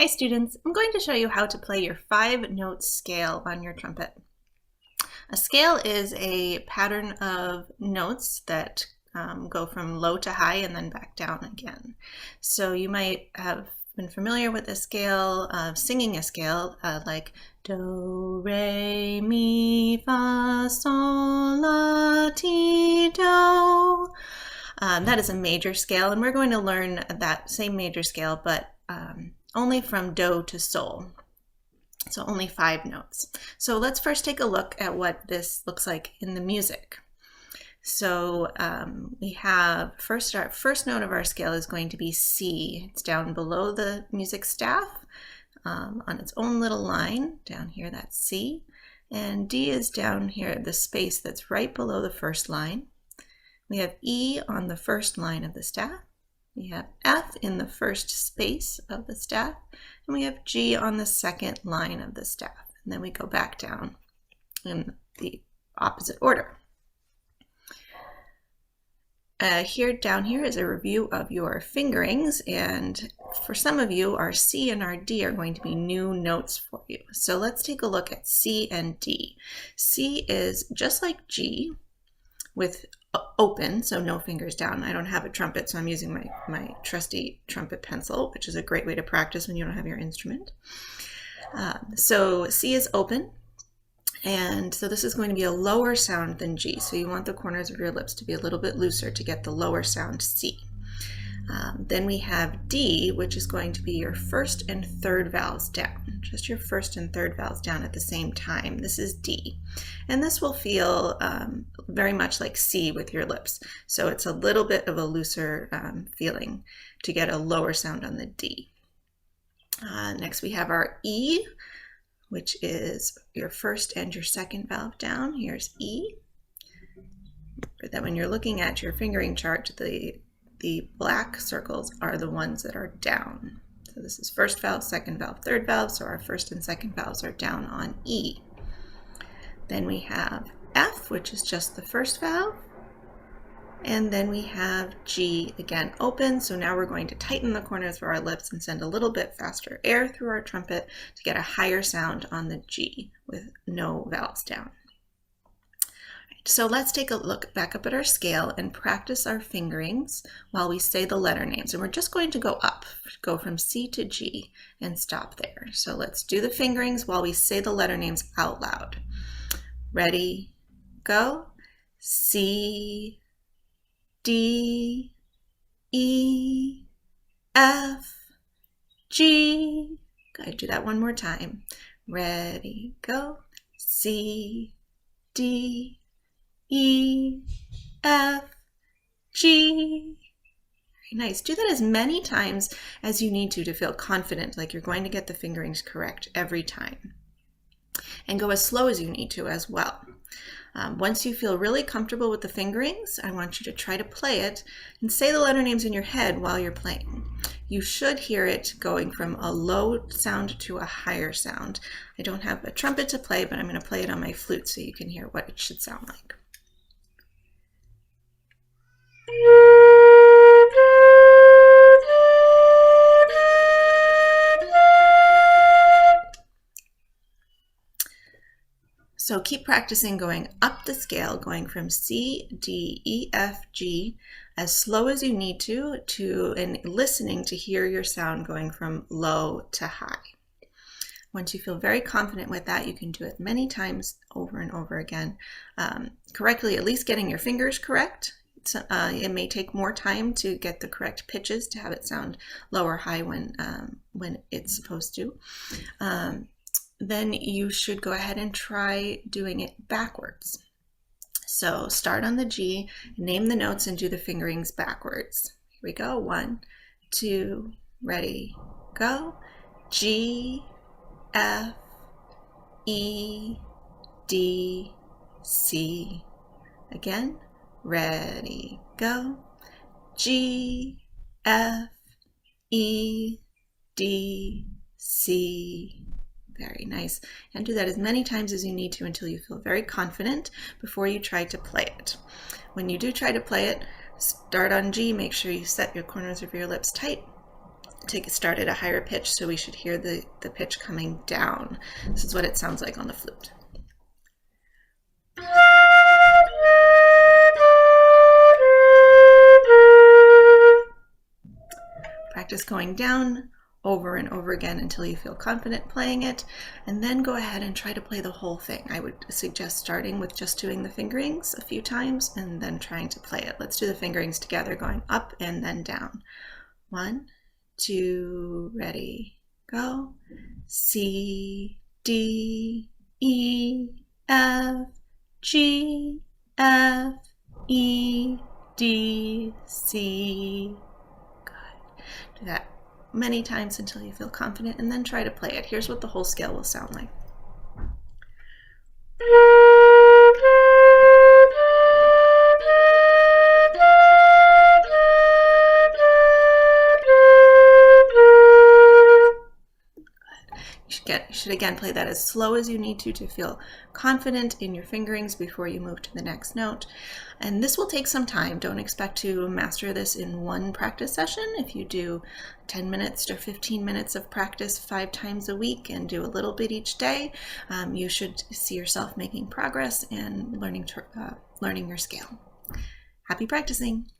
Hi students, I'm going to show you how to play your 5-note scale on your trumpet. A scale is a pattern of notes that go from low to high and then back down again. So you might have been familiar with a scale, singing a scale like do, re, mi, fa, sol, la, ti, do. That is a major scale, and we're going to learn that same major scale, but only from do to sol. So only 5 notes. So let's first take a look at what this looks like in the music. So we have our first note of our scale is going to be C. It's down below the music staff on its own little line. Down here, that's C. And D is down here, the space that's right below the first line. We have E on the first line of the staff. We have F in the first space of the staff, and we have G on the second line of the staff. And then we go back down in the opposite order. Down here is a review of your fingerings, and for some of you, our C and our D are going to be new notes for you. So let's take a look at C and D. C is just like G, with open, so no fingers down. I don't have a trumpet, so I'm using my trusty trumpet pencil, which is a great way to practice when you don't have your instrument. So C is open, and so this is going to be a lower sound than G, so you want the corners of your lips to be a little bit looser to get the lower sound C. Then we have D, which is going to be your first and third vowels down, just your first and third vowels down at the same time. This is D. And this will feel very much like C with your lips. So it's a little bit of a looser feeling to get a lower sound on the D. Next we have our E, which is your first and your second valve down. Here's E. Remember that when you're looking at your fingering chart, the black circles are the ones that are down. So this is first valve, second valve, third valve, so our first and second valves are down on E. Then we have F, which is just the first valve. And then we have G, again open, so now we're going to tighten the corners of our lips and send a little bit faster air through our trumpet to get a higher sound on the G with no vowels down. So let's take a look back up at our scale and practice our fingerings while we say the letter names. And we're just going to go up, go from C to G and stop there. So let's do the fingerings while we say the letter names out loud. Ready, go. C, D, E, F, G. Gotta do that one more time. Ready, go. C, D, E, F, G. Very nice. Do that as many times as you need to feel confident, like you're going to get the fingerings correct every time. And go as slow as you need to as well. Once you feel really comfortable with the fingerings, I want you to try to play it and say the letter names in your head while you're playing. You should hear it going from a low sound to a higher sound. I don't have a trumpet to play, but I'm going to play it on my flute so you can hear what it should sound like. So keep practicing going up the scale, going from C, D, E, F, G, as slow as you need to and listening to hear your sound going from low to high. Once you feel very confident with that, you can do it many times over and over again, correctly, at least getting your fingers correct. It may take more time to get the correct pitches to have it sound low or high when it's supposed to. Then you should go ahead and try doing it backwards. So start on the G, name the notes, and do the fingerings backwards. Here we go. 1, 2, ready, go. G, F, E, D, C. Again, ready, go. G, F, E, D, C. Very nice. And do that as many times as you need to until you feel very confident before you try to play it. When you do try to play it, start on G, make sure you set your corners of your lips tight. to start at a higher pitch, so we should hear the pitch coming down. This is what it sounds like on the flute. Practice going down over and over again until you feel confident playing it, and then go ahead and try to play the whole thing. I would suggest starting with just doing the fingerings a few times and then trying to play it. Let's do the fingerings together, going up and then down. 1, 2, ready, go. C, D, E, F, G, F, E, D, C. Good. Do that many times until you feel confident, and then try to play it. Here's what the whole scale will sound like. You should again play that as slow as you need to feel confident in your fingerings before you move to the next note. And this will take some time. Don't expect to master this in one practice session. If you do 10 minutes or 15 minutes of practice 5 times a week and do a little bit each day, you should see yourself making progress and learning your scale. Happy practicing!